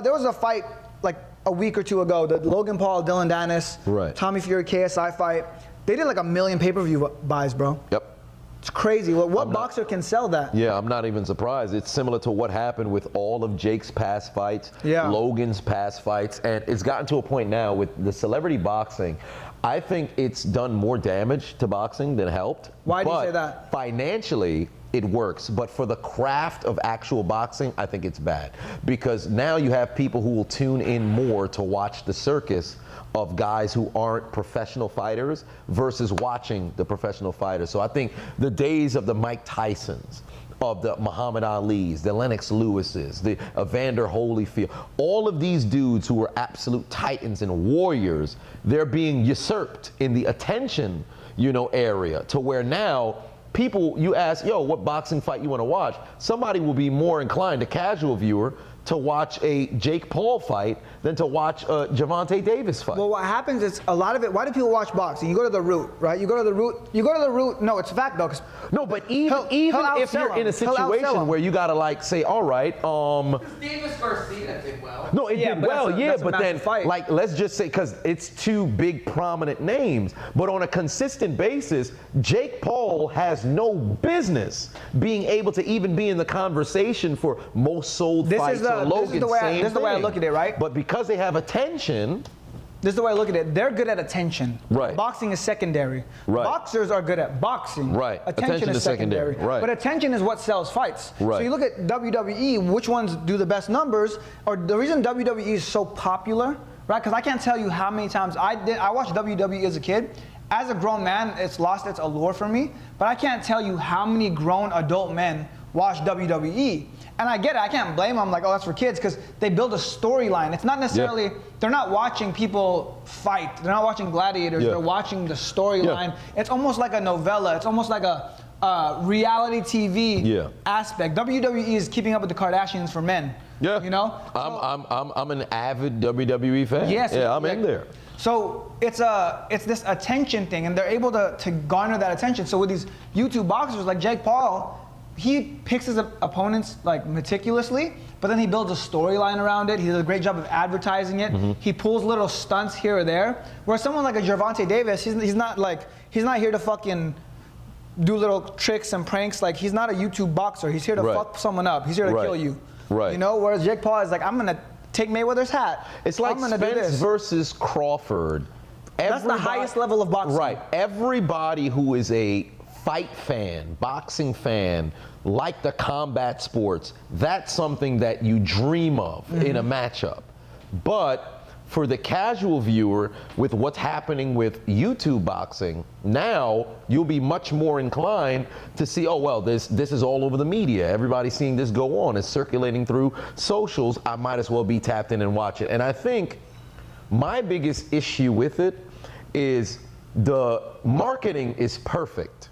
There was a fight like a week or two ago, the Logan Paul, Dillon, Danis, Right. Tommy Fury, KSI fight. They did like 1 million pay-per-view buys, bro. Yep. It's crazy. What boxer can sell that? Yeah, I'm not even surprised. It's similar to what happened with all of Jake's past fights, Yeah. Logan's past fights, and it's gotten to a point now with the celebrity boxing. I think it's done more damage to boxing than helped. Why do you But say that? Financially, it works, but for the craft of actual boxing, I think it's bad. Because now you have people who will tune in more to watch the circus of guys who aren't professional fighters versus watching the professional fighters. So I think the days of the Mike Tysons, of the Muhammad Ali's, the Lennox Lewis's, the Evander Holyfield, all of these dudes who were absolute titans and warriors, they're being usurped in the attention, area, to where now people, you ask, yo, what boxing fight you want to watch? Somebody will be more inclined, a casual viewer, to watch a Jake Paul fight than to watch a Gervonta Davis fight. Well, what happens is a lot of it. Why do people watch boxing? You go to the root, right? You go to the root. No, it's a fact though. No, but even if you're in a situation where you gotta like say, all right, Davis Garcia did well. No, it did well, but then fight. like let's just say, because it's two big prominent names, but on a consistent basis, Jake Paul has no business being able to even be in the conversation for most sold fights. This is the way I look at it, right? But because they have attention, this is the way I look at it. They're good at attention. Right. Boxing is secondary. Right. Boxers are good at boxing. Right. Attention is secondary. Right. But attention is what sells fights. Right. So you look at WWE, which ones do the best numbers, or the reason WWE is so popular, right? Because I can't tell you how many times I watched WWE as a kid. As a grown man, it's lost its allure for me, but I can't tell you how many grown adult men watch WWE. And I get it, I can't blame them, like, oh, that's for kids, because they build a storyline. It's not necessarily, they're not watching people fight. They're not watching gladiators, they're watching the storyline. It's almost like a novella. It's almost like a reality TV aspect. WWE is keeping up with the Kardashians for men. Yeah. I'm an avid WWE fan. Yes. Yeah, I'm in there. So it's this attention thing, and they're able to garner that attention. So with these YouTube boxers like Jake Paul, he picks his opponents like meticulously, but then he builds a storyline around it. He does a great job of advertising it. He pulls little stunts here or there. Whereas someone like a Gervonta Davis, he's not here to fucking do little tricks and pranks. Like, he's not a YouTube boxer. He's here to fuck someone up. He's here to kill you. Right. Whereas Jake Paul is like, I'm gonna take Mayweather's hat. It's like Spence versus Crawford. That's the highest level of boxing. Right. Everybody who is a fight fan, boxing fan, like the combat sports, that's something that you dream of in a matchup. But for the casual viewer, with what's happening with YouTube boxing, now you'll be much more inclined to see, oh, well, this is all over the media. Everybody's seeing this go on. It's circulating through socials. I might as well be tapped in and watch it. And I think my biggest issue with it is the marketing is perfect.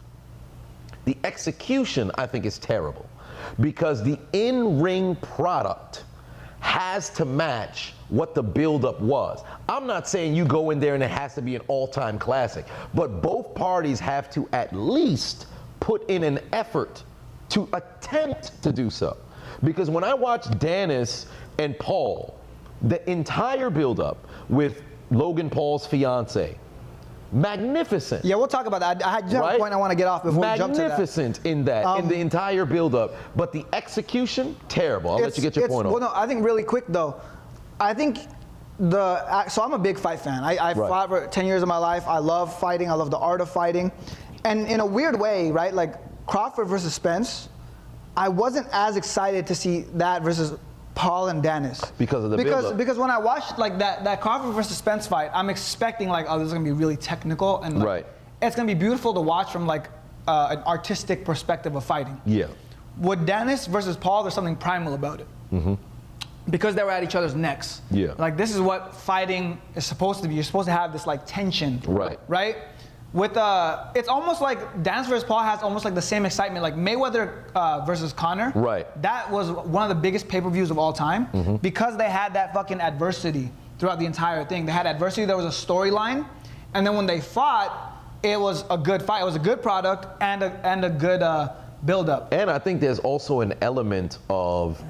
The execution, I think, is terrible, because the in-ring product has to match what the buildup was. I'm not saying you go in there and it has to be an all-time classic, but both parties have to at least put in an effort to attempt to do so. Because when I watch Danis and Paul, the entire buildup with Logan Paul's fiance, magnificent. Yeah, we'll talk about that. I have a point I want to get off before we jump to that. Magnificent in that, in the entire build-up. But the execution, terrible. I'll let you get your point on. Well, no, I think really quick, though. I think so I'm a big fight fan. I fought for 10 years of my life. I love fighting. I love the art of fighting. And in a weird way, right, like Crawford versus Spence, I wasn't as excited to see that versus Paul and Danis. Because of the build-up. Because when I watched like that Crawford versus Spence fight, I'm expecting like, oh, this is gonna be really technical and like, it's gonna be beautiful to watch from like an artistic perspective of fighting. Yeah. With Danis versus Paul, there's something primal about it. Because they were at each other's necks. Yeah. Like, this is what fighting is supposed to be. You're supposed to have this like tension. Right. Right? With it's almost like Danis versus Paul has almost like the same excitement, like Mayweather versus Conor. Right. That was one of the biggest pay-per-views of all time because they had that fucking adversity throughout the entire thing. They had adversity. There was a storyline, and then when they fought, it was a good fight. It was a good product and a good build-up. And I think there's also an element of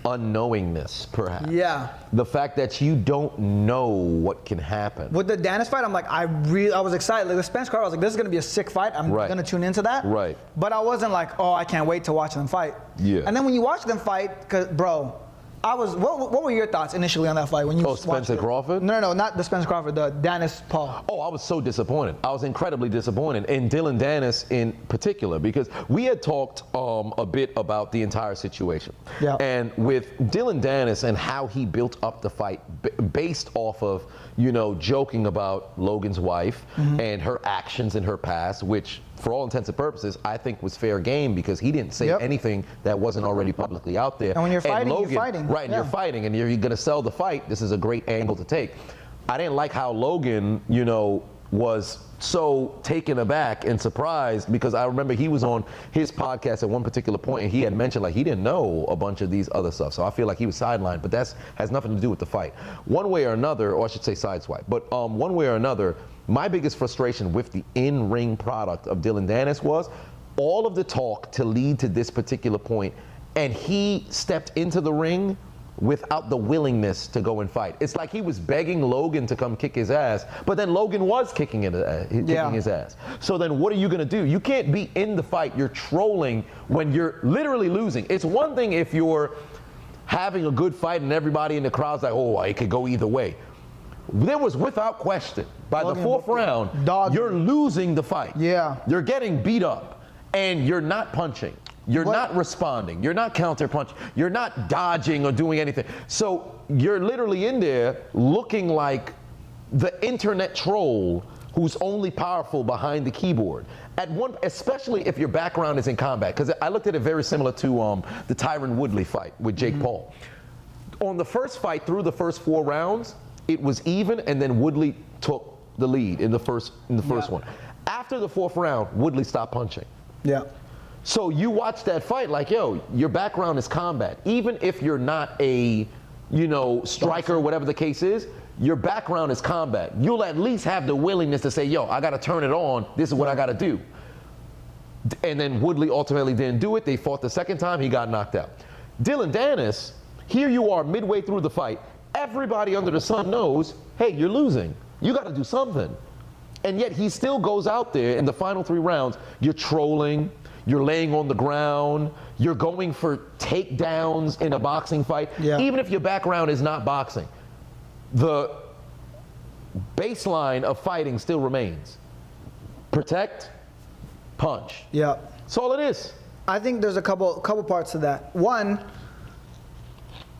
unknowingness, perhaps. Yeah. The fact that you don't know what can happen. With the Danis fight, I'm like, I was excited. Like the Spence card, I was like, this is gonna be a sick fight. I'm gonna tune into that. Right. But I wasn't like, oh, I can't wait to watch them fight. Yeah. And then when you watch them fight, cause bro, what were your thoughts initially on that fight when you watched Spencer it? Crawford? No, not the Spencer Crawford, the Danis Paul. Oh, I was so disappointed. I was incredibly disappointed in Dillon Danis in particular, because we had talked a bit about the entire situation. Yeah. And with Dillon Danis and how he built up the fight based off of, joking about Logan's wife and her actions in her past, which for all intents and purposes, I think was fair game, because he didn't say anything that wasn't already publicly out there. And when you're fighting, Logan, you're fighting. Right, and you're fighting, and you're going to sell the fight. This is a great angle to take. I didn't like how Logan, was so taken aback and surprised, because I remember he was on his podcast at one particular point, and he had mentioned like he didn't know a bunch of these other stuff. So I feel like he was sidelined, but that has nothing to do with the fight. One way or another, or I should say sideswipe, but one way or another, my biggest frustration with the in-ring product of Dillon Danis was all of the talk to lead to this particular point, and he stepped into the ring without the willingness to go and fight. It's like he was begging Logan to come kick his ass, but then Logan was kicking his ass. So then what are you gonna do? You can't be in the fight. You're trolling when you're literally losing. It's one thing if you're having a good fight and everybody in the crowd's like, oh, it could go either way. There was, without question, by the fourth round, you're losing the fight. Yeah. You're getting beat up, and you're not punching. You're not responding. You're not counter-punching. You're not dodging or doing anything. So you're literally in there looking like the internet troll who's only powerful behind the keyboard. Especially if your background is in combat, because I looked at it very similar to the Tyron Woodley fight with Jake Paul. On the first fight, through the first 4 rounds, it was even, and then Woodley took the lead in the first one. After the 4th round, Woodley stopped punching. Yeah. So you watch that fight like, yo, your background is combat. Even if you're not a, striker, whatever the case is, your background is combat. You'll at least have the willingness to say, yo, I got to turn it on. This is what I got to do. And then Woodley ultimately didn't do it. They fought the second time. He got knocked out. Dillon Danis, here you are midway through the fight. Everybody under the sun knows, hey, you're losing. You got to do something. And yet he still goes out there in the final 3 rounds. You're trolling. You're laying on the ground. You're going for takedowns in a boxing fight. Yeah. Even if your background is not boxing, the baseline of fighting still remains. Protect, punch. Yeah. That's all it is. I think there's a couple parts to that. One,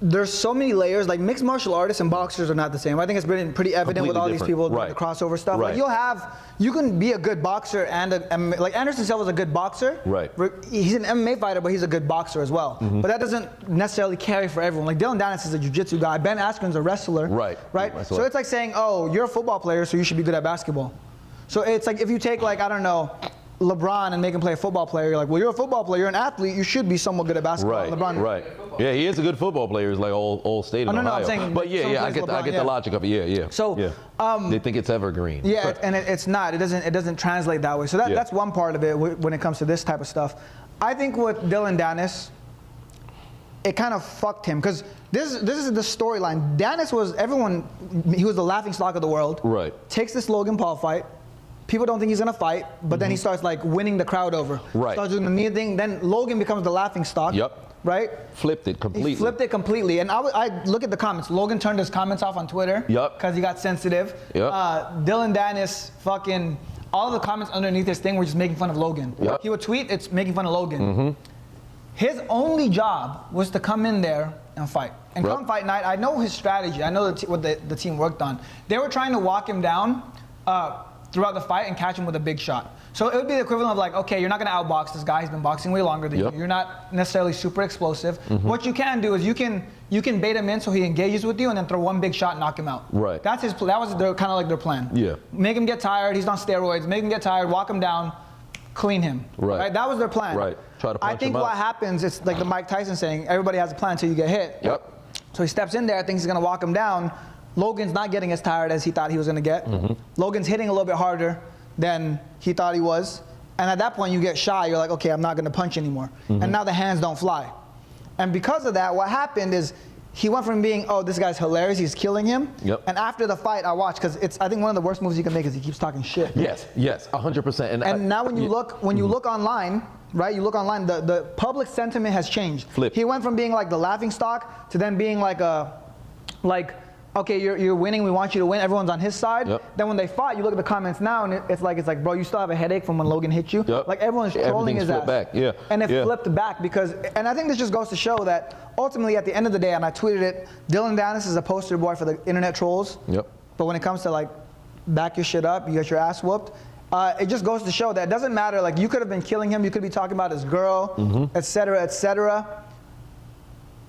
there's so many layers. Like mixed martial artists and boxers are not the same. I think it's been pretty evident with all these people doing the crossover stuff. Right. Like you can be a good boxer and like Anderson Silva's a good boxer. Right. He's an MMA fighter, but he's a good boxer as well. But that doesn't necessarily carry for everyone. Like Dillon Danis is a jiu-jitsu guy. Ben Askren's a wrestler. Right. So it's like saying, oh, you're a football player, so you should be good at basketball. So it's like if you take like, I don't know, LeBron and make him play a football player, you're like, well, you're a football player, you're an athlete, you should be somewhat good at basketball. Right. Yeah, he is a good football player. He's like all state in Ohio. I'm saying, but I get the logic of it. Yeah. So they think it's evergreen. Yeah, and it's not. It doesn't translate that way. So that's one part of it when it comes to this type of stuff. I think with Dillon Danis, it kind of fucked him because this is the storyline. Danis he was the laughing stock of the world. Right. Takes this Logan Paul fight. People don't think he's gonna fight, but then he starts like winning the crowd over. Right. Starts doing the knee thing. Then Logan becomes the laughing stock. Yep. Right? Flipped it completely. He flipped it completely. And I look at the comments. Logan turned his comments off on Twitter. Yep. Because he got sensitive. Yep. Dillon Danis, fucking, all of the comments underneath this thing were just making fun of Logan. Yep. He would tweet, it's making fun of Logan. His only job was to come in there and fight. And come fight night, I know his strategy. I know what the team worked on. They were trying to walk him down throughout the fight and catch him with a big shot. So it would be the equivalent of like, okay, you're not gonna outbox this guy. He's been boxing way longer than you. You're not necessarily super explosive. What you can do is you can bait him in so he engages with you and then throw one big shot and knock him out. Right. That was kind of like their plan. Yeah. Make him get tired. He's on steroids. Make him get tired. Walk him down. Clean him. Right. That was their plan. Right. Try to punch him out. I think what happens, it's like the Mike Tyson saying, everybody has a plan until you get hit. Yep. So he steps in there, thinks he's gonna walk him down. Logan's not getting as tired as he thought he was gonna get. Logan's hitting a little bit harder than he thought he was. And at that point you get shy, you're like, okay, I'm not gonna punch anymore. And now the hands don't fly. And because of that, what happened is he went from being, oh, this guy's hilarious, he's killing him. Yep. And after the fight, I watched, because I think one of the worst moves you can make is he keeps talking shit. Yes, 100%. And now when you look online, right? You look online, the public sentiment has changed. Flip. He went from being like the laughing stock to then being like okay, you're winning, we want you to win, everyone's on his side. Yep. Then when they fought, you look at the comments now, and it's like, bro, you still have a headache from when Logan hit you. Yep. Like everyone's trolling his ass. Back. Yeah. And it flipped back because, and I think this just goes to show that ultimately at the end of the day, and I tweeted it, Danis is a poster boy for the internet trolls. Yep. But when it comes to like back your shit up, you get your ass whooped. It just goes to show that it doesn't matter. Like you could have been killing him, you could be talking about his girl, et cetera, et cetera.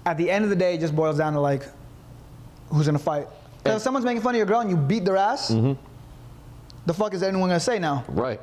At the end of the day, it just boils down to like, who's gonna fight? Because if someone's making fun of your girl and you beat their ass, the fuck is anyone gonna say now? Right.